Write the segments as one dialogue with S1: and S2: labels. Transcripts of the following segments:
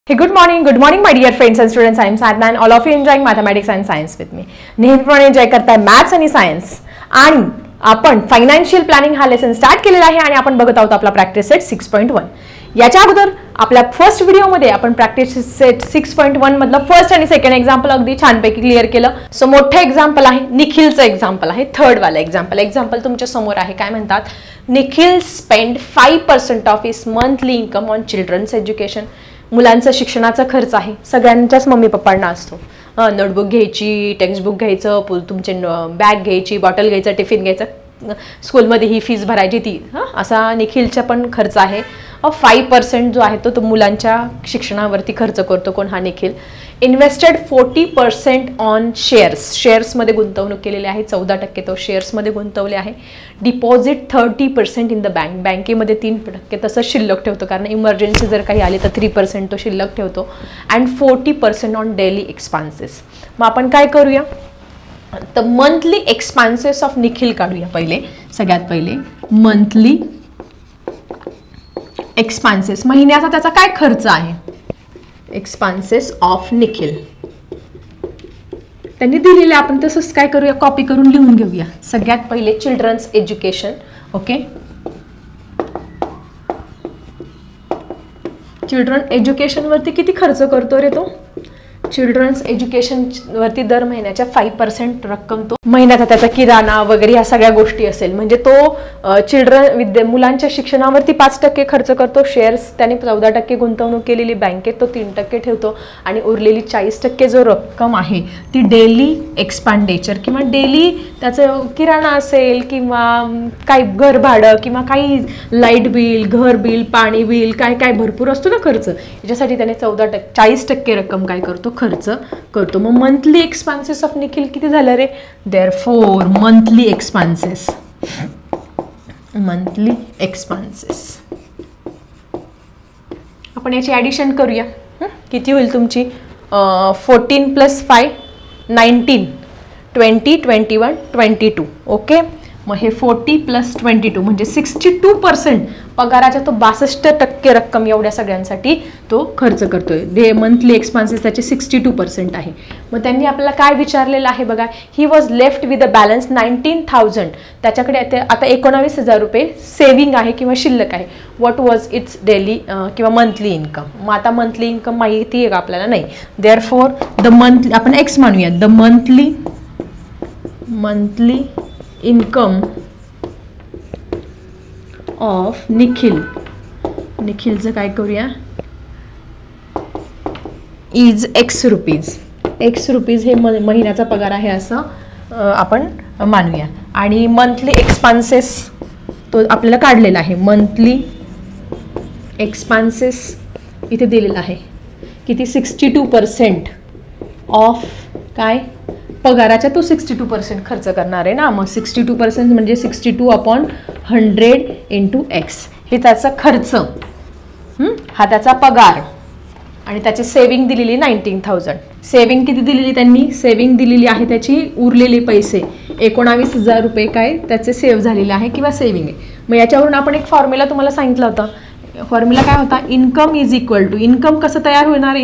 S1: Hey, good morning, my dear friends and students. I am Sadna and all of you enjoying mathematics and science with me. नेहमीप्रमाणे enjoy करताय maths आणि science आणि आपण financial planning हा lesson start केलेला आहे आणि आपण बघत आहोत आपला प्रॅक्टिस सेट 6.1. याच्या अगोदर आपल्या फर्स्ट व्हिडिओमध्ये आपण प्रॅक्टिस सेट 6.1 मधलं फर्स्ट आणि सेकंड एक्झाम्पल अगदी छानपैकी क्लिअर केलं. सो मोठं एक्झाम्पल आहे, निखिलचं एक्झाम्पल आहे, थर्ड वाला एक्झाम्पल तुमच्या समोर आहे. काय म्हणतात, Nikhil spend 5% of his monthly income on children's education. मुलांचा शिक्षणाचा खर्च आहे, सगळ्यांच्याच मम्मी पप्पांना असतो. नोटबुक घ्यायची, टेक्स्टबुक घ्यायचं, तुमचे बॅग घ्यायची, बॉटल घ्यायचं, टिफिन घ्यायचं, स्कूलमध्ये ही फीस भरायची ती, असा निखिलचा पण खर्च आहे. 5% जो आहे तो मुलांच्या शिक्षणावरती खर्च करतो. कोण? हा निखिल. इन्व्हेस्टेड 40% ऑन शेअर्समध्ये गुंतवणूक केलेली आहे. 14% तो शेअर्समध्ये गुंतवले आहे. डिपॉझिट 30% इन द बँकेमध्ये 3% तसंच शिल्लक ठेवतो, कारण इमर्जन्सी जर काही आली तर 3% तो शिल्लक ठेवतो. And 40% on daily expenses. मग आपण काय करूया, तर मंथली एक्सपान्सेस ऑफ निखिल काढूया. सगळ्यात पहिले मंथली एक्सपान्सेस, महिन्याचा त्याचा काय खर्च आहे. एक्सपान्सेस ऑफ निखिल त्यांनी दिलेले, आपण तसंच काय करूया, कॉपी करून लिहून घेऊया. सगळ्यात पहिले children's education. Okay, children education वरती किती खर्च करतो रे तो. चिल्ड्रन्स एज्युकेशन वरती दर महिन्याच्या 5% रक्कम तो महिन्याचा त्याचा किराणा वगैरे ह्या सगळ्या गोष्टी असेल. म्हणजे तो मुलांच्या शिक्षणावरती 5% खर्च करतो. शेअर्स त्याने 14% गुंतवणूक केलेली, बँकेत तो 3% ठेवतो आणि उरलेली 40% जो रक्कम आहे ती डेली एक्सपांडेचर किंवा डेली त्याचं किराणा असेल किंवा काही घर भाडं किंवा काही लाईट बिल, घर बिल, पाणी बिल, काय भरपूर असतो ना खर्च, याच्यासाठी त्याने 40% रक्कम काय करतो, खर्च करतो. मग मंथली एक्सपान्सेस ऑफ निखिल किती झालं रे. देअरफॉर मंथली एक्सपान्सेस आपण याची ॲडिशन करूया. किती होईल तुमची, 14 + 5 19, 20, 21, 22. ओके, मग हे 40 + 22 म्हणजे 62% पगाराच्या तो 62% रक्कम एवढ्या सगळ्यांसाठी तो खर्च करतोय. मंथली एक्सपान्सेस त्याचे 62% आहे. मग त्यांनी आपल्याला काय विचारलेलं आहे बघा, he was left with the balance 19,000. त्याच्याकडे आता 19,000 रुपये सेव्हिंग आहे किंवा शिल्लक आहे. व्हॉट वॉज इट्स डेली किंवा मंथली इन्कम. मग आता मंथली इन्कम माहिती आहे का आपल्याला, नाही. देअरफॉर द मंथली आपण एक्स मानूया, द मंथली इन्कम ऑफ निखिलचं काय करूया, इज X रुपीज. हे महिन्याचा पगार आहे असं आपण मानूया. आणि मंथली एक्सपान्सेस तो आपल्याला काढलेला आहे. मंथली एक्सपान्सेस इथे दिलेला आहे किती, 62% ऑफ काय पगाराच्या तो 62% खर्च करणार आहे ना. मग 62% म्हणजे 62/100 × X. हे त्याचा खर्च, हा त्याचा पगार. आणि त्याची सेव्हिंग दिलेली 19,000. सेव्हिंग किती दिलेली त्यांनी, सेव्हिंग दिलेली आहे त्याची उरलेले पैसे 19,000 रुपये काय त्याचे सेव्ह झालेले आहे किंवा सेव्हिंग आहे. मग याच्यावरून आपण एक फॉर्म्युला तुम्हाला सांगितलं होतं. फॉर्म्युला काय होता, income is equal to, income कसं तयार होणार,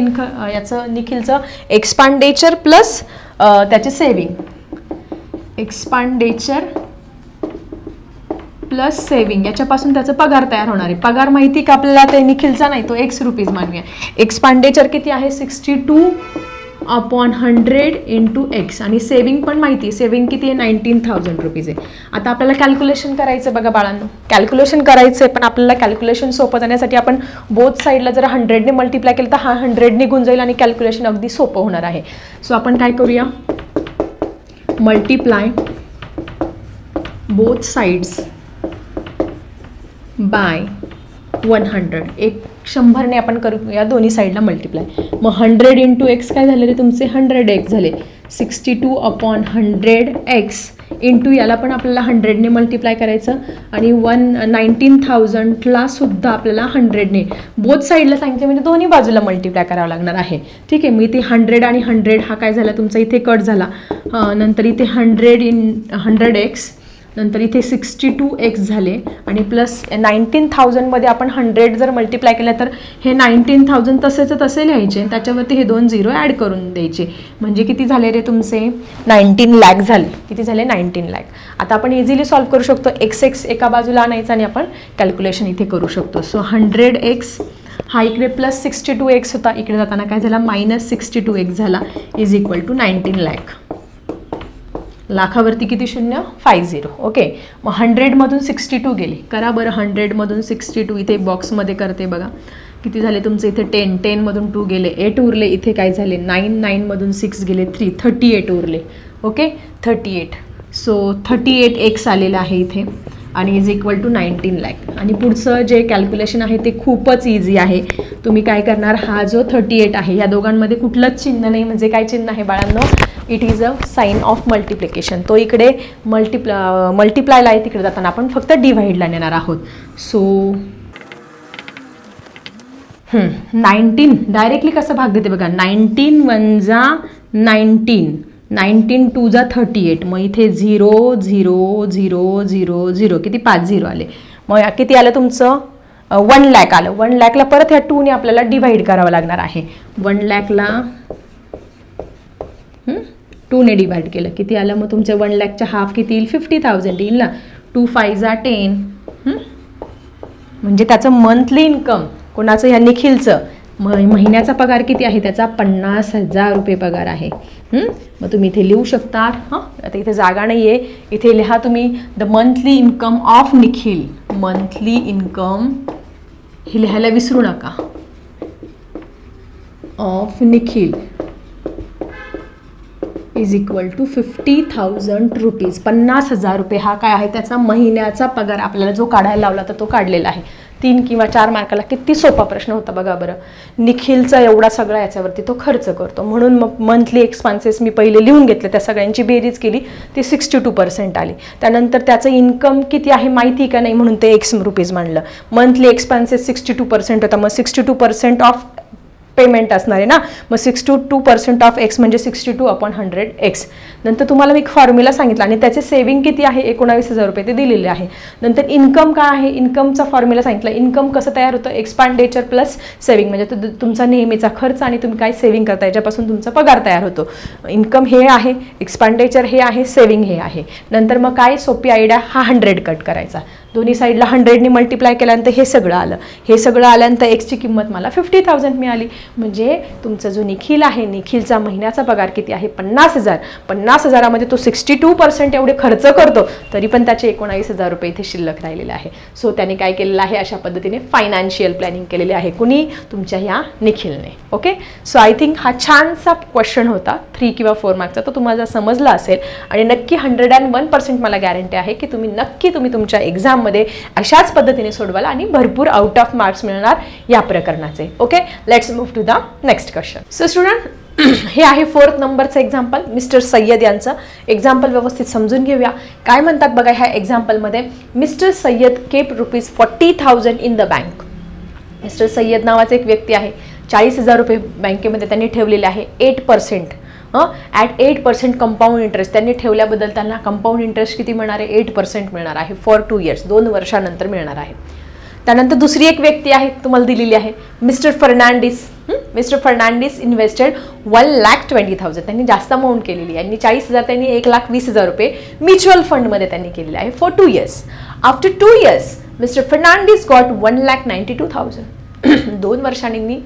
S1: याचं निखिलचं एक्सपांडेचर प्लस त्याचे सेव्हिंग. एक्सपांडेचर प्लस सेव्हिंग याच्यापासून त्याचा पगार तयार होणार आहे. पगार माहिती का आपल्याला, ते निखिलचा नाही, तो X रुपीज मानूया. एक्सपांडेचर किती आहे, 62/100 × X. आणि सेव्हिंग पण माहिती आहे, सेव्हिंग किती आहे, 19,000 रुपीज आहे. आता आपल्याला कॅल्क्युलेशन करायचं बघा बाळांनो, कॅल्क्युलेशन करायचं आहे. पण आपल्याला कॅल्क्युलेशन सोपं जाण्यासाठी आपण बोथ साईडला जर 100ने मल्टिप्लाय केलं तर हा 100 निघून जाईल आणि कॅल्क्युलेशन अगदी सोपं होणार आहे. सो आपण काय करूया, मल्टिप्लाय बोथ साइड्स बाय 100. 100ने आपण करूया दोन्ही साईडला मल्टिप्लाय. मग 100 × X काय झाले रे तुमचे, 100x झाले. 62/100x इंटू याला पण आपल्याला 100ने मल्टिप्लाय करायचं आणि 19,000ला सुद्धा आपल्याला 100ने बोथ साईडला सांगितलं म्हणजे दोन्ही बाजूला मल्टिप्लाय करावं लागणार आहे. ठीक आहे, मी ते 100 आणि 100 हा काय झाला तुमचा इथे कट झाला. नंतर इथे 100 × 100x नंतर इथे 62x झाले आणि प्लस 19,000मध्ये आपण 100 जर मल्टिप्लाय केलं तर हे 19,000 तसेच तसे लिहायचे, त्याच्यावरती हे 2 झिरो ॲड करून द्यायचे, म्हणजे किती झाले रे तुमचे 19 लाख झाले. किती झाले 19 लाख. आता आपण इझिली सॉल्व्ह करू शकतो. x एका बाजूला आणायचं आणि आपण कॅल्क्युलेशन इथे करू शकतो. सो 100x हा इकडे प्लस 62x होता, इकडे जाताना काय झाला मायनस 62x झाला इज इक्वल टू 19 लाख. लाखावरती किती शून्य 50. ओके, मग 100मधून 62 गेले. करा बरं 100मधून 62 इथे बॉक्समध्ये करते बघा किती झाले तुमचे. इथे 10, 10मधून 2 गेले, 8 उरले. इथे काय झाले 9, 9मधून 6 गेले 3, 38 उरले. ओके 38. सो 38x आलेलं आहे इथे आणि इज इक्वल टू 19 लाख. आणि पुढचं जे कॅल्क्युलेशन आहे ते खूपच इझी आहे. तुम्ही काय करणार, हा जो 38 आहे या दोघांमध्ये कुठलंच चिन्ह नाही, म्हणजे काय चिन्ह आहे बाळांनो, it is a sign of multiplication. तो इकडे मल्टिप्लायला आहे, तिकडे जाताना आपण फक्त डिव्हाइडला नेणार आहोत. सो 19 डायरेक्टली कसं भाग देते बघा, 19 1 जा 19, 19 2 जा 38, मग इथे 0 0 0 0 0 किती 5 झिरो आले. मग किती आलं तुमचं 1 लाख आलं. 1 लाखला परत ह्या 2ने आपल्याला डिव्हाइड करावं लागणार आहे. 1 लाखला 2ने डिवाइड केलं किती आलं, मग तुमच्या 1 लाखच्या हाफ किती येईल 50,000 येईल ना. 2 5 जा 10, म्हणजे त्याचं मंथली इन्कम कोणाचं, ह्या निखिलचं महिन्याचा पगार किती आहे त्याचा 50,000 रुपये पगार आहे. मग तुम्ही इथे लिहू शकता. आता इथे जागा नाही आहे, इथे लिहा तुम्ही the monthly income of Nikhil. Monthly income हे लिहायला विसरू नका. Of Nikhil is equal to 50,000 rupees. 50,000 रुपये हा काय आहे त्याचा महिन्याचा पगार आपल्याला जो काढायला लावला तर तो काढलेला आहे. 3 किंवा 4 मार्काला किती सोपा प्रश्न होता बघा बरं. निखिलचा एवढा सगळा याच्यावरती तो खर्च करतो, म्हणून मग मंथली एक्सपेन्सेस मी पहिले लिहून घेतले, त्या सगळ्यांची बेरीज केली ती 62% आली. त्यानंतर त्याचं इन्कम किती आहे माहिती का नाही म्हणून ते x रुपीज मांडलं. मंथली एक्सपेन्सेस 62% होता, मग 62% ऑफ पेमेंट असणार आहे ना, मग 62% ऑफ x म्हणजे 62/100x. नंतर तुम्हाला मी एक फॉर्म्युला सांगितला आणि त्याचे सेव्हिंग किती आहे 19,000 रुपये ते दिलेले आहे. नंतर इन्कम काय आहे, इन्कमचा फॉर्म्युला सांगितला. इन्कम कसं तयार होतं, एक्सपेंडिचर प्लस सेव्हिंग, म्हणजे तुमचा नेहमीचा खर्च आणि तुम्ही काय सेव्हिंग करता याच्यापासून तुमचा पगार तयार होतो. इन्कम हे आहे, एक्सपेंडिचर हे आहे, सेव्हिंग हे आहे. नंतर मग काय सोपी आयडिया, हा 100 कट करायचा, दोन्ही साईडला 100ने मल्टिप्लाय केल्यानंतर हे सगळं आलं. हे सगळं आल्यानंतर एक्सची किंमत मला 50,000 मिळाली. म्हणजे तुमचा जो निखिल आहे, निखिलचा महिन्याचा पगार किती आहे 50,000. 50,000मध्ये तो 62% एवढे खर्च करतो, तरी पण त्याचे 19,000 रुपये इथे शिल्लक राहिलेले आहे. सो त्याने काय केलेलं आहे, अशा पद्धतीने फायनान्शियल प्लॅनिंग केलेली आहे. कुणी, तुमच्या ह्या निखिलने. ओके, सो आय थिंक हा छानसा क्वेश्चन होता 3 किंवा 4 मार्कचा, तो तुम्हाला समजला असेल आणि नक्की 101% मला गॅरंटी आहे की तुम्ही तुमच्या एक्झाममध्ये अशाच पद्धतीने सोडवाल आणि भरपूर आउट ऑफ मार्क्स मिळणार या प्रकरणाचे. Okay, let's move to the next question. So student, हे आहे 4th नंबरचं एक्झाम्पल, मिस्टर सय्यद यांचं. एक्झाम्पल व्यवस्थित समजून घेऊया. काय म्हणतात बघा ह्या एक्झाम्पलमध्ये, Mr Sayyad kept ₹40,000 in the bank. Mr Sayyad नावाचा एक व्यक्ती आहे, 40,000 रुपये बँकेमध्ये त्यांनी ठेवलेले आहे. 8% ॲट 8% कंपाऊंड इंटरेस्ट त्यांनी ठेवल्याबद्दल त्यांना कंपाऊंड इंटरेस्ट किती मिळणार आहे 8% मिळणार आहे फॉर 2 इयर्स, 2 वर्षानंतर मिळणार आहे. त्यानंतर दुसरी एक व्यक्ती आहे तुम्हाला दिलेली आहे, mister Fernandes. Mister Fernandes invested 1,20,000. त्यांनी जास्त अमाऊंट केलेली आहे, 40,000 त्यांनी 1,20,000 रुपये म्युच्युअल फंडमध्ये त्यांनी केलेले आहे for 2 years. After 2 years mister Fernandes got 1,92,000. 2 वर्षांनी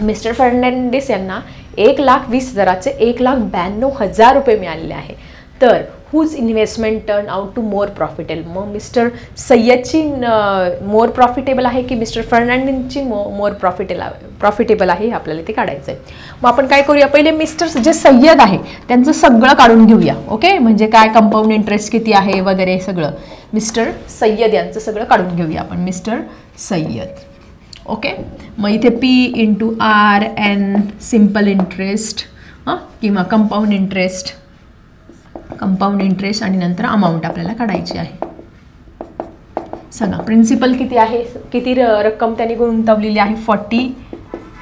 S1: मिस्टर फर्नांडिस यांना 1,20,000चे 1,92,000 रुपये मिळालेले आहे. तर whose investment turn out to more profitable. मग मिस्टर सय्यदची मोर प्रॉफिटेबल आहे की मिस्टर फर्नांडिसची मोर प्रॉफिटेबल आहे, हे आपल्याला ते काढायचं आहे. मग आपण काय करूया, पहिले मिस्टर जे सय्यद आहे त्यांचं सगळं काढून घेऊया. ओके, म्हणजे काय कंपाऊंड इंटरेस्ट किती आहे वगैरे सगळं मिस्टर सय्यद यांचं सगळं काढून घेऊया आपण. मिस्टर सय्यद. ओके, मग इथे P/RN सिम्पल इंटरेस्ट किंवा कंपाऊंड इंटरेस्ट आणि नंतर अमाऊंट आपल्याला काढायची आहे. सांगा प्रिन्सिपल किती आहे, किती रक्कम त्यांनी गुंतवलेली आहे 40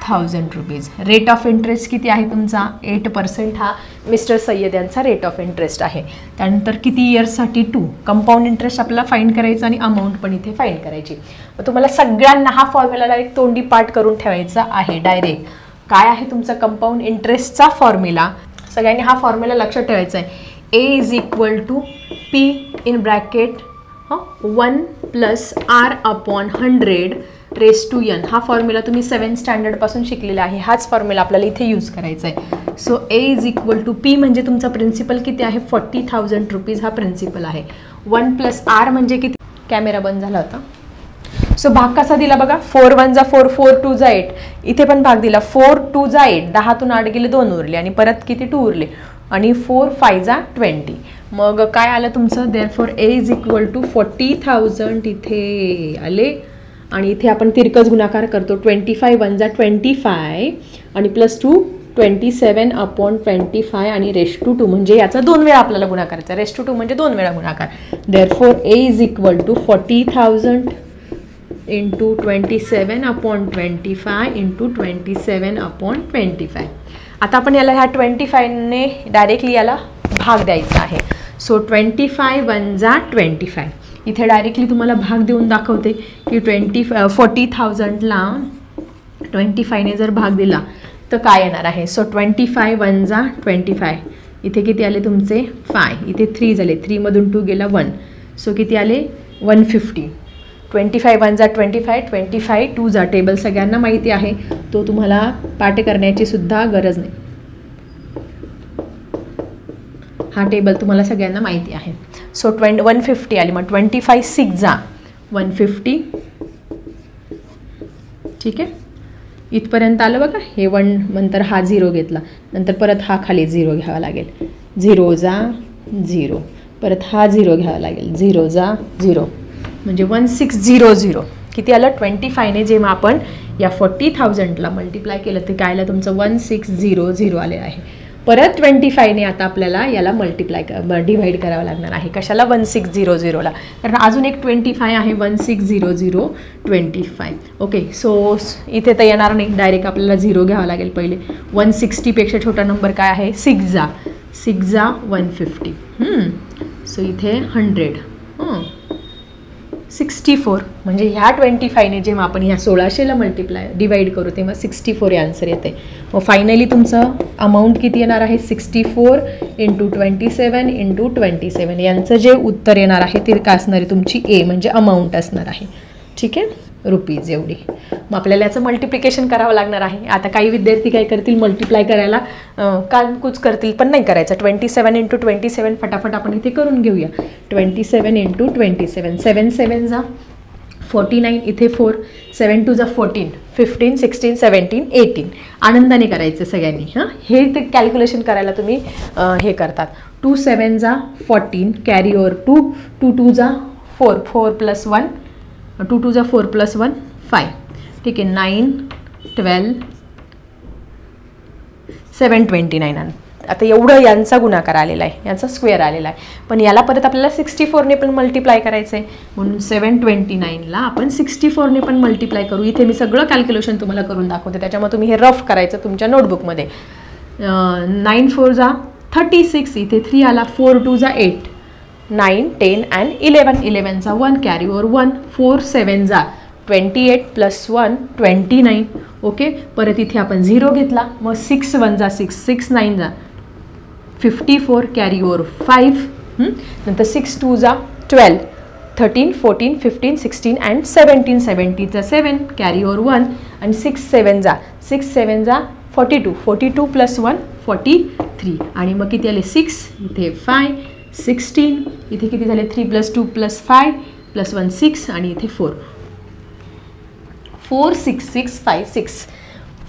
S1: 1000 रुपीज. रेट ऑफ इंटरेस्ट किती आहे तुमचा 8% हा मिस्टर सय्यद यांचा रेट ऑफ इंटरेस्ट आहे. त्यानंतर किती इयर्ससाठी 2. कंपाऊंड इंटरेस्ट आपल्याला फाइंड करायचं आणि अमाऊंट पण इथे फाइंड करायची. मग तुम्हाला सगळ्यांना हा फॉर्म्युला डायरेक्ट तोंडी पाठ करून ठेवायचा आहे. डायरेक्ट काय आहे तुमचा कंपाऊंड इंटरेस्टचा फॉर्म्युला, सगळ्यांनी हा फॉर्म्युला लक्षात ठेवायचा आहे. A is equal to P in bracket 1 plus R upon 100 raise to n. हा फॉर्म्युला तुम्ही 7th स्टँडर्डपासून शिकलेला आहे. हाच फॉर्म्युला आपल्याला इथे यूज करायचा आहे. So A is equal to P म्हणजे तुमचा प्रिन्सिपल किती आहे 40,000 रुपीज हा प्रिन्सिपल आहे. 1 प्लस R म्हणजे किती, कॅमेरा बंद झाला होता. सो भाग कसा दिला बघा, 4 1 जा 4, 4 2 जा 8. इथे पण भाग दिला 4 2 जा 8, 10तून 8 गेले 2 उरले आणि परत किती 2 उरले आणि 4 5 जा 20. मग काय आलं तुमचं, therefore A is equal to 40,000 इथे आले आणि इथे आपण तिरकस गुणाकार करतो. 25 1 जा 25 आणि प्लस 2 27 अपॉन 25 आणि रेस टू 2 म्हणजे याचा 2 वेळा आपल्याला गुणाकार करायचा. रेस टू 2 म्हणजे 2 वेळा गुणाकार. Therefore A is equal to 40,000 into 27 upon 25 into 27 upon 25. आता आपण याला ह्या 25ने डायरेक्टली याला भाग द्यायचा आहे. सो 25 1 जा 25. इथे डायरेक्टली तुम्हाला भाग देऊन दाखवते की 40,000ला 25ने जर भाग दिला तर काय येणार आहे. सो 25 1 जा 25. इथे किती आले तुमचे 5, इथे 3 झाले, 3 मधून 2 गेला 1. सो किती आले 150. 25 1 जा 25, 25 2 जा. टेबल सगळ्यांना माहिती आहे, तो तुम्हाला पाठ करण्याची सुद्धा गरज नाही. हा टेबल तुम्हाला सगळ्यांना माहिती आहे. सो 150 आली. मग 25 6 जा 150. ठीक आहे, इथपर्यंत आलं बघा. हे 1 नंतर हा 0 घेतला, नंतर परत हा खाली 0 घ्यावा लागेल. 0 जा 0, परत हा 0 घ्यावा लागेल. 0 जा 0 म्हणजे 1600. किती आलं 25ने जेव्हा आपण या 40,000ला मल्टिप्लाय केलं ते काय आलं तुमचं 1600 आले आहे. परत 25ने आता आपल्याला याला डिवाइड करावं लागणार आहे. कशाला 1600ला, कारण अजून एक 25 आहे. 1600 25. ओके, सो इथे तर येणार नाही, डायरेक्ट आपल्याला 0 घ्यावा लागेल पहिले. 160 पेक्षा छोटा नंबर काय आहे 6 जा 150. सो इथे 100 64 म्हणजे ह्या 25ने जेव्हा आपण ह्या 1600ला डिवाइड करू तेव्हा 64 आन्सर येते. मग फायनली तुमचं अमाऊंट किती येणार आहे 64 इंटू 27 इंटू 27. यांचं जे उत्तर येणार आहे ते काय असणार आहे तुमची A म्हणजे अमाऊंट असणार आहे. ठीक आहे, रुपीज एवढी. मग आपल्याला याचं मल्टिप्लिकेशन करावं लागणार आहे. आता काही विद्यार्थी काय करतील मल्टिप्लाय करायला कानकूच करतील, पण नाही करायचं. 27 इंटू 27 फटाफट आपण इथे करून घेऊया. 27 इंटू 27, 7 7 जा 49, इथे 4, 7 2 जा 14, 15 16 17 18. आनंदाने करायचं सगळ्यांनी. हां, हे ते कॅल्क्युलेशन करायला तुम्ही हे करतात. 2 7 जा 14, कॅरी ओवर 2, 2 2 जा 4, 4 प्लस 1, 2 2 जा 4 प्लस 1 5. ठीक आहे, 9 12 729. आता एवढं यांचा गुणाकार आलेला आहे, यांचा स्क्वेअर आलेला आहे. पण याला परत आपल्याला 64ने पण मल्टिप्लाय करायचं आहे, म्हणून 729ला आपण 64ने पण मल्टिप्लाय करू. इथे मी सगळं कॅल्क्युलेशन तुम्हाला करून दाखवते, त्याच्यामुळे तुम्ही हे रफ करायचं तुमच्या नोटबुकमध्ये. 9 4 जा 36, इथे 3 आला. 4 2 जा 8, 9 10 अँड 11, 11चा 1 कॅरी ओवर 1. 4 7 जा 28 प्लस 1 29. ओके, परत इथे आपण 0 घेतला. मग 6 1 जा 6, 6 9 जा 54 कॅरी ओवर 5. नंतर 6 2 जा 12, 13 14 15 16 अँड 17, 70चा 7 कॅरी ओवर 1 आणि 6 7 जा 42, 42 प्लस 1 43 आणि मग किती आले 6, इथे 5 16, इथे किती झाले 3 प्लस 2 प्लस 5 प्लस 1 6 आणि इथे 4 46656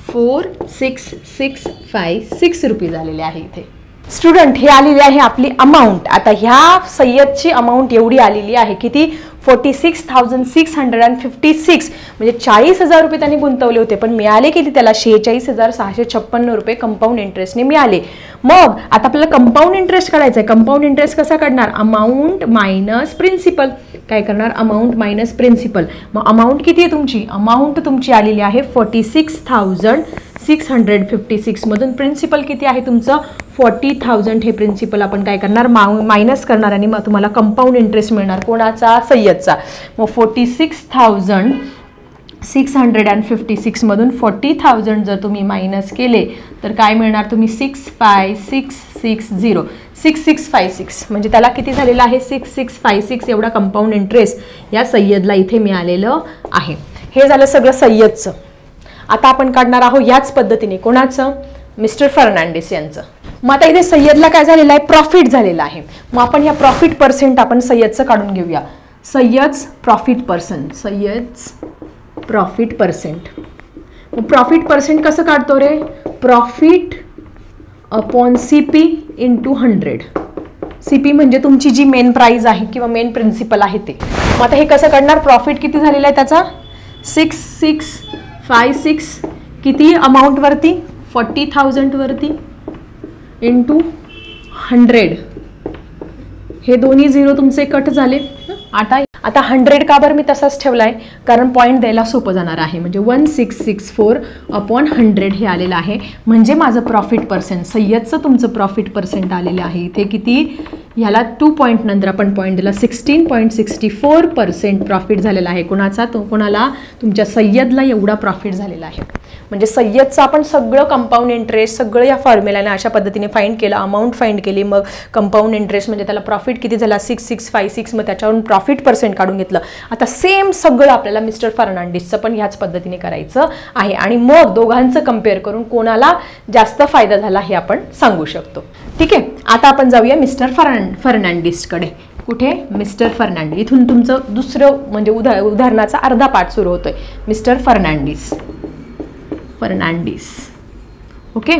S1: 466656 रुपीज आलेले आहे इथे. स्टुडंट, हे आलेली आहे आपली अमाऊंट. आता ह्या सय्यदची अमाऊंट एवढी आलेली आहे, किती 46,656 म्हणजे 40,000 रुपये त्यांनी गुंतवले होते, पण मिळाले किती त्याला 46,656 रुपये कंपाऊंड इंटरेस्टने मिळाले. मग आता आपल्याला कंपाऊंड इंटरेस्ट काढायचा आहे. कंपाऊंड इंटरेस्ट कसा काढणार? Amount minus principal. काय करणार? Amount minus principal. मग अमाऊंट किती आहे तुमची? अमाऊंट तुमची आलेली आहे 46,656 मधून प्रिन्सिपल किती आहे तुमचं? 40,000. हे प्रिन्सिपल आपण काय करणार? मायनस करणार आणि मग तुम्हाला कंपाऊंड इंटरेस्ट मिळणार. कोणाचा? सय्यदचा. मग 46,656 मधून 40,000 जर तुम्ही मायनस केले तर काय मिळणार? तुम्ही 6656 म्हणजे त्याला किती झालेलं आहे? 6656 एवढा कंपाऊंड इंटरेस्ट या सय्यदला इथे मिळालेलं आहे. हे झालं सगळं सय्यदचं. आता आपण काढणार आहोत याच पद्धतीने. कोणाचं? मिस्टर फर्नांडिस यांचं. मग आता इथे सय्यदला काय झालेलं आहे? प्रॉफिट झालेलं आहे. मग आपण या प्रॉफिट पर्सेंट आपण सय्यदचं काढून घेऊया. Sayyad's profit percent. Sayyad's profit percent. मग प्रॉफिट पर्सेंट कसं काढतो रे? Profit upon CP into 100. CP म्हणजे तुमची जी मेन प्राइस आहे किंवा मेन प्रिन्सिपल आहे ते. मग आता हे कसं काढणार? प्रॉफिट किती झालेला आहे त्याचा? 6656 किती अमाऊंट वरती? 40,000 वरती इंटू 100. हे दोन्ही झिरो तुमचे कट झाले. आता 100 का बरं मी तसाच ठेवला आहे? कारण पॉईंट द्यायला सोपं जाणार आहे. म्हणजे 1664 अपॉन 100 हे आलेलं आहे. म्हणजे माझं प्रॉफिट पर्सेंट, सय्यदचं तुमचं प्रॉफिट पर्सेंट आलेलं आहे इथे किती? ह्याला 2 पॉईंट नंतर आपण पॉईंट दिला 16.64% प्रॉफिट झालेला आहे. कोणाचा? कोणाला? तुमच्या सय्यदला एवढा प्रॉफिट झालेला आहे. म्हणजे सय्यदचं आपण सगळं कंपाऊंड इंटरेस्ट सगळं या फॉर्म्युलाने अशा पद्धतीने फाइंड केलं. अमाऊंट फाइंड केली. मग कंपाऊंड इंटरेस्ट म्हणजे त्याला प्रॉफिट किती झाला? 6656. मग त्याच्यावरून प्रॉफिट पर्सेंट काढून घेतलं. आता सेम सगळं आपल्याला मिस्टर फर्नांडिसचं पण ह्याच पद्धतीने करायचं आहे आणि मग दोघांचं कम्पेअर करून कोणाला जास्त फायदा झाला हे आपण सांगू शकतो. ठीक आहे. आता आपण जाऊया मिस्टर फर्नांडिसकडे. कुठे? मिस्टर फर्नांडिस. इथून तुमचं दुसरं म्हणजे उदाहरणाचा अर्धा पाठ सुरू होतोय. मिस्टर फर्नांडिस. ओके.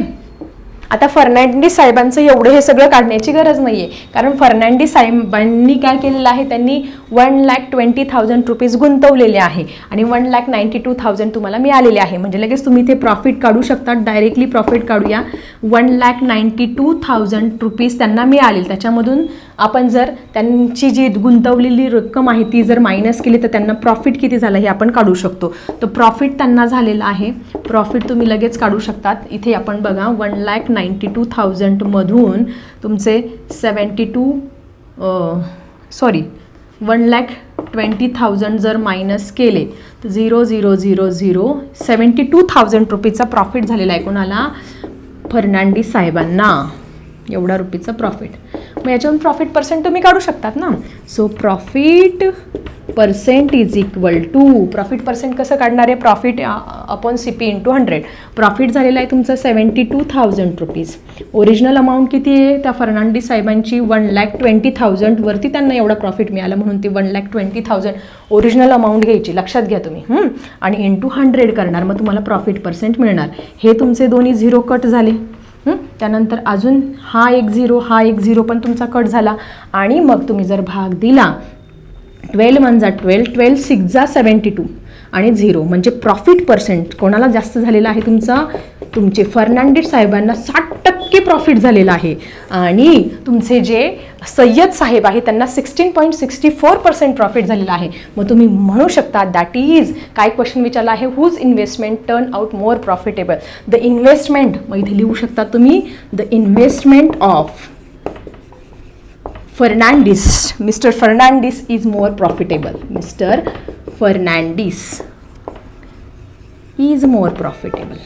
S1: आता फर्नांडिस साहेबांचं एवढं हे सगळं काढण्याची गरज नाहीये, कारण फर्नांडिस साहेबांनी काय केलेलं आहे? त्यांनी 1,20,000 रुपीज गुंतवलेले आहे आणि 1,92,000 तुम्हाला मिळालेले आहे. म्हणजे लगेच तुम्ही ते प्रॉफिट काढू शकता. डायरेक्टली प्रॉफिट काढूया. 1,92,000 रुपीज त्यांना मिळाले. त्याच्यामधून आपण जर त्यांची जी गुंतवलेली रक्कम आहे ती जर मायनस केली तर त्यांना प्रॉफिट किती झालं हे आपण काढू शकतो. तर प्रॉफिट त्यांना झालेलं आहे. प्रॉफिट तुम्ही लगेच काढू शकतात. इथे आपण बघा 1,92,000 मधून तुमचे 1,20,000 जर मायनस केले तर 0,0,0,072,000 रुपीचा प्रॉफिट झालेला आहे. कोणाला? फर्नांडिस साहेबांना एवढा रुपीचा प्रॉफिट. मग याच्यावरून प्रॉफिट पर्सेंट तुम्ही काढू शकतात ना. So profit percent is equal to, profit percent कसं काढणार आहे? Profit upon CP into 100. Profit झालेला आहे तुमचं 72,000 रुपीज. ओरिजिनल अमाऊंट किती आहे त्या फर्नांडिस साहेबांची? 1,20,000 वरती त्यांना एवढा प्रॉफिट मिळाला म्हणून ती 1,20,000 ओरिजिनल अमाऊंट घ्यायची. लक्षात घ्या तुम्ही. आणि इंटू 100 करणार. मग तुम्हाला प्रॉफिट पर्सेंट मिळणार. हे तुमचे दोन्ही झिरो कट झाले. त्यानंतर अजून हा एक झिरो पण तुमचा कट झाला. आणि मग तुम्ही जर भाग दिला 12 1 जा 12, 12 6 जा 72 आणि 0 म्हणजे प्रॉफिट पर्सेंट कोणाला जास्त झालेला आहे? तुमचे फर्नांडिस साहेबांना 60% प्रॉफिट झालेला आहे. आणि तुमचे जे सय्यद साहेब आहे त्यांना 16.64% प्रॉफिट झालेला आहे. मग तुम्ही म्हणू शकता दॅट इज, काय क्वेश्चन विचारला आहे? Whose investment turn out more profitable? The investment, मग इथे लिहू शकता तुम्ही the investment of Fernandis, Mr. Fernandis is more profitable. Mr. Fernandis is more profitable.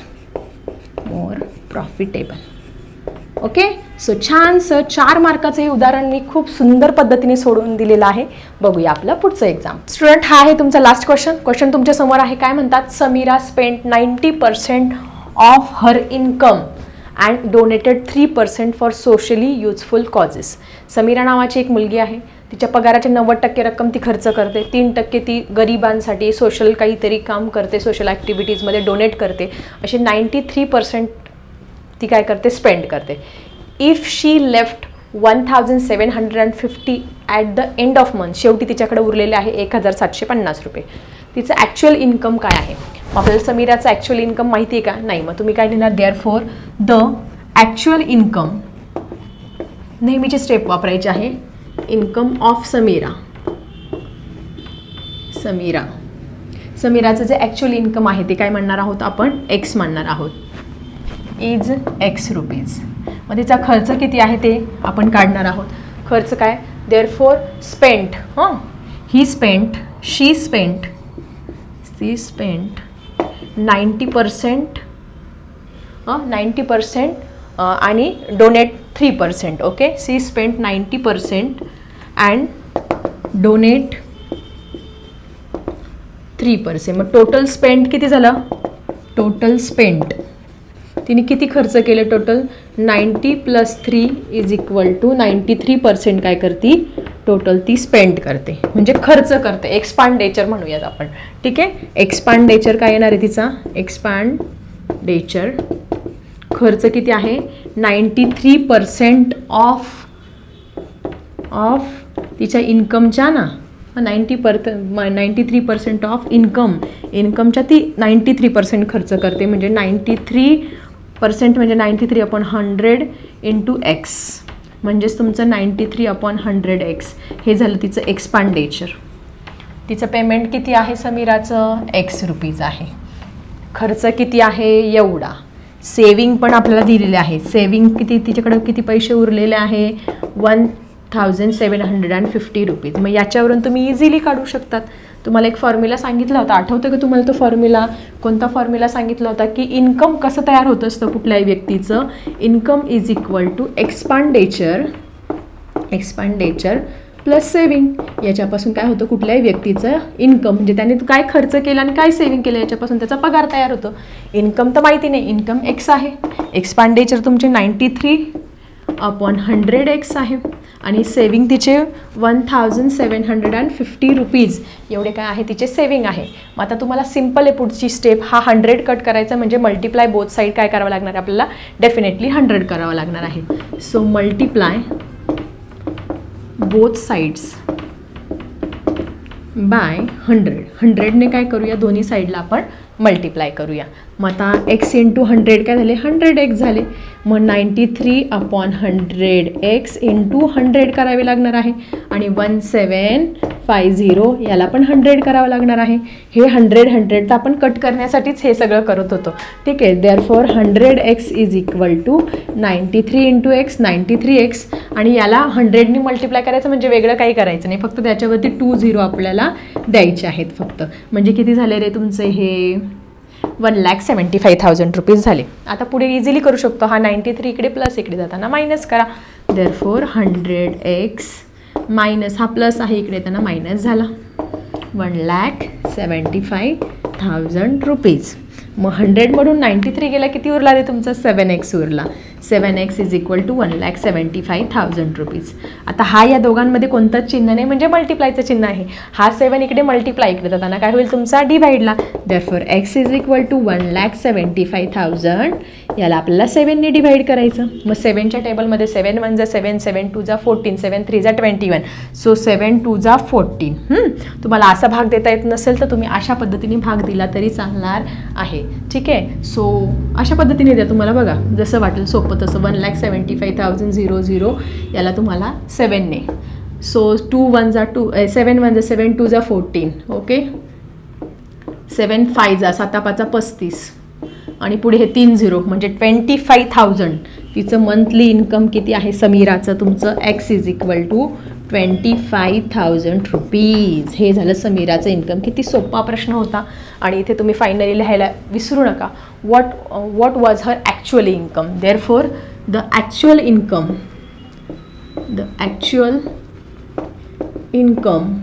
S1: Okay. So छानसं 4 मार्काचं हे उदाहरण मी खूप सुंदर पद्धतीने सोडवून दिलेलं आहे. बघूया आपलं पुढचं एक्झाम. स्टुडंट, हा आहे तुमचा लास्ट क्वेश्चन तुमच्या समोर आहे. काय म्हणतात? Samira spent 90% of her income and donated 3% for socially useful causes. Samira नावाची एक मुलगी आहे. तिच्या पगाराच्या 90% रक्कम ती खर्च करते. 3% ती गरिबांसाठी सोशल काहीतरी काम करते, सोशल ॲक्टिव्हिटीजमध्ये डोनेट करते. असे 93% ती काय करते? स्पेंड करते. If she left 1750 at the end of month. शेवटी तिच्याकडे उरलेले आहे 1750 रुपये. तिचं ॲक्च्युअल इन्कम काय आहे? मग आपल्याला समीराचं ॲक्च्युअल इन्कम माहिती आहे का? नाही. मग तुम्ही काय लिहिणार? देअरफॉर द ॲक्च्युअल इन्कम, नेहमीची स्टेप वापरायची आहे. इन्कम ऑफ समीराचं जे ॲक्च्युअल इन्कम आहे ते काय म्हणणार आहोत आपण? एक्स म्हणणार आहोत. Is x rupees. मग तिचा खर्च किती आहे ते आपण काढणार आहोत. खर्च काय? देअरफॉर स्पेंट, शी स्पेंट 90% आणि donate 3%. Okay, she spent 90% and donate 3%. मग टोटल स्पेंट किती झालं? टोटल स्पेंट तिने किती खर्च केले? टोटल 90 + 3 = 93% काय करते? टोटल ती स्पेंड करते, म्हणजे खर्च करते. एक्सपांडेचर म्हणूयात आपण. ठीक आहे, एक्सपांडेचर काय येणार आहे तिचा? एक्सपांडेचर खर्च किती आहे? 93% ऑफ तिच्या इन्कमच्या ना. 93% ऑफ इन्कमच्या ती 93% खर्च करते. म्हणजे 93% म्हणजे 93/100 × x, म्हणजेच तुमचं 93/100x. हे झालं तिचं एक्सपांडेचर. तिचं पेमेंट किती आहे समीराचं? एक्स रुपीज आहे. खर्च किती आहे? एवढा. सेविंग पण आपल्याला दिलेले आहे. सेविंग किती? तिच्याकडे किती पैसे उरलेले आहे? 1750 रुपीज. मग याच्यावरून तुम्ही इझिली काढू शकतात. तुम्हाला एक फॉर्म्युला सांगितला होता, आठवतं का तुम्हाला तो फॉर्म्युला? कोणता फॉर्म्युला सांगितला होता? की इन्कम कसं तयार होत असतं कुठल्याही व्यक्तीचं? Income is equal to expenditure plus saving. याच्यापासून काय होतं? कुठल्याही व्यक्तीचं इन्कम म्हणजे त्याने काय खर्च केला आणि काय सेविंग केलं याच्यापासून त्याचा पगार तयार होतो. इन्कम तर माहिती नाही, इन्कम एक्स आहे. एक्सपांडेचर तुमचे 93/100x आहे आणि सेविंग तिचे 1750 रुपीज एवढे काय आहे तिचे सेविंग आहे. मग आता तुम्हाला सिम्पल आहे पुढची स्टेप. हा 100 कट करायचा म्हणजे मल्टिप्लाय बोथ साईड काय करावं लागणार आहे आपल्याला? डेफिनेटली 100 करावं लागणार आहे. So multiply both sides by 100ने काय करूया? दोन्ही साईडला आपण मल्टिप्लाय करूया. मग आता x × 100 काय झाले? 100x झाले. मग 93/100x × 100 करावे लागणार आहे आणि 1750 याला पण 100 करावं लागणार आहे. हे 100 तर आपण कट करण्यासाठीच हे सगळं करत होतो. ठीक आहे, देअरफॉर 100x = 93 × x 93x आणि याला 100ने मल्टिप्लाय करायचं म्हणजे वेगळं काही करायचं नाही, फक्त त्याच्यावरती 20 आपल्याला द्यायचे आहेत फक्त. म्हणजे किती झाले रे तुमचे? हे 1,75,000 रुपीज झाले. आता पुढे इझिली करू शकतो. हा 93 इकडे प्लस इकडे जाताना मायनस करा. देअरफॉर 100x मायनस हा प्लस आहे इकडे येताना मायनस झाला. 1,75,000 रुपीज. मग 100मधून 93 गेला, किती उरला रे तुमचा? 7x उरला. 7x = 1,75,000 rupees. आता हा या दोघांमध्ये कोणतंच चिन्ह नाही म्हणजे मल्टिप्लायचं चिन्ह आहे. हा 7 इकडे मल्टिप्लाय इकडे जाताना काय होईल तुमचा? डिवाइडला. देअरफॉर x = 1,75,000 याला आपल्याला 7ने डिवाइड करायचं. मग 7च्या टेबलमध्ये 7 1 = 7, 7 2 = 14, 7 3 = 21. सो 7 2 = 14. तुम्हाला असा भाग देता येत नसेल तर तुम्ही अशा पद्धतीने भाग दिला तरी चालणार आहे. ठीक आहे, सो अशा पद्धतीने द्या तुम्हाला बघा जसं वाटेल सोपं तसं. 1,75,000 याला तुम्हाला 7ने. सो 2 1 = 2, 7 1 = 7, 2 = 14. ओके, 7 5 = 7 5 = 35 आणि पुढे हे 3 0 म्हणजे 25,000. तिचं मंथली इन्कम किती आहे समीराचं? तुमचं x = 25,000 रुपीज. हे झालं समीराचं इन्कम. किती सोपा प्रश्न होता. आणि इथे तुम्ही फायनली लिहायला विसरू नका what was her actual income. Therefore the actual income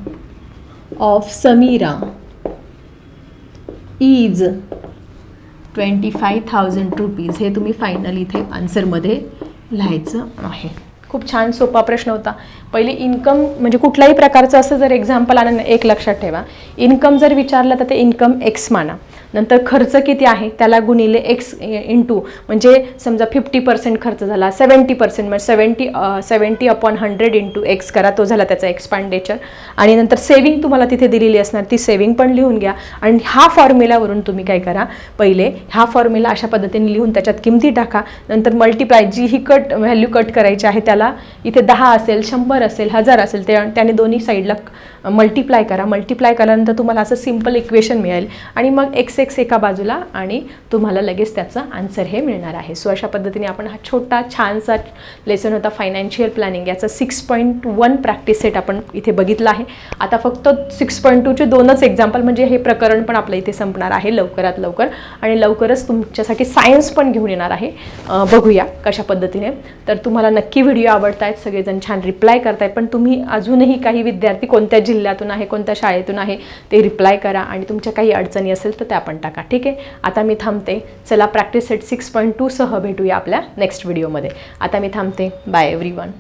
S1: of Samira is 25,000 rupees. हे तुम्ही फायनली इथे आन्सरमध्ये लिहायचं आहे. खूप छान सोपा प्रश्न होता. पहिले इन्कम म्हणजे कुठल्याही प्रकारचं असं जर एक्झाम्पल आलं ना, एक लक्षात ठेवा, इन्कम जर विचारलं तर ते इन्कम एक्स माना. नंतर खर्च किती आहे त्याला गुणिले एक्स इंटू, म्हणजे समजा 50% खर्च झाला, 70% म्हणजे 70/100 इंटू एक्स करा, तो झाला त्याचा एक्सपेंडिचर. आणि नंतर सेविंग तुम्हाला तिथे दिलेली असणार, ती सेविंग पण लिहून घ्या. आणि ह्या फॉर्म्युलावरून तुम्ही काय करा, पहिले ह्या फॉर्म्युला अशा पद्धतीने लिहून त्याच्यात किमती टाका. नंतर मल्टिप्लाय, जी ही व्हॅल्यू कट करायची आहे त्याला इथे 10 असेल, 100 असेल, 1000 असेल, त्याने दोन्ही साईडला मल्टिप्लाय करा. मल्टिप्लाय केल्यानंतर तुम्हाला असं सिम्पल इक्वेशन मिळेल आणि मग एक्स एका बाजूला आणि तुम्हाला लगेच त्याचं आन्सर हे मिळणार आहे. सो अशा पद्धतीने आपण हा छोटा छानसा लेसन होता फायनान्शियल प्लॅनिंग, याचा 6.1 प्रॅक्टिस सेट आपण इथे बघितला आहे. आता फक्त 6.2चे 2च एक्झाम्पल, म्हणजे हे प्रकरण पण आपलं इथे संपणार आहे लवकरात लवकर आणि लवकरच तुमच्यासाठी सायन्स पण घेऊन येणार आहे. बघूया कशा पद्धतीने. तर तुम्हाला नक्की व्हिडिओ आवडतायत, सगळेजण छान रिप्लाय करतायत, पण तुम्ही अजूनही काही विद्यार्थी कोणत्या जिल्ह्यातून आहे, कोणत्या शाळेतून आहे ते रिप्लाय करा आणि तुमच्या काही अडचणी असेल तर त्या पण टाका. ठीक आहे, आता मी थांबते. चला प्रॅक्टिस सेट 6.2 सह भेटूया आपल्या नेक्स्ट व्हिडिओमध्ये. आता मी थांबते. Bye everyone.